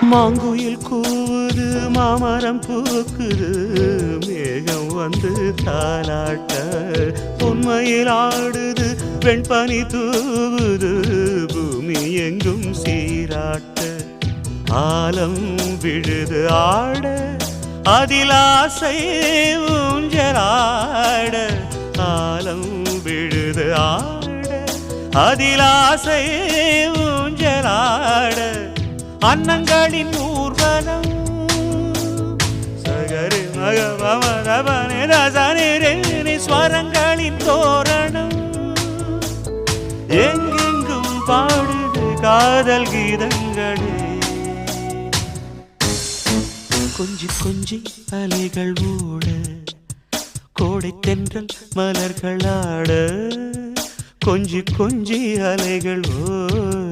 மாங்குயில் கூவுது மாமரம் பூக்குது மேகம் வந்து தாலாட்ட உண்மையில் ஆடுது வெண்பனி தூவுது பூமி எங்கும் சீராட்ட ஆலம் விழுது ஆட அதில் ஆசை ஊஞ்சலாட ஆலம் விழுது ஆட அதில் ஆசை ஊஞ்சலாட அன்னங்களின் ஊர்வலம் சகரி மகவமரபனி ஸ்வரங்களின் தோரணம் எங்கெங்கும் பாடுது காதல் கீதங்களே கொஞ்சி கொஞ்சி அலைகள் ஓட கோடை தென்றல் மலர்களாட கொஞ்சி கொஞ்சி அலைகள் ஓட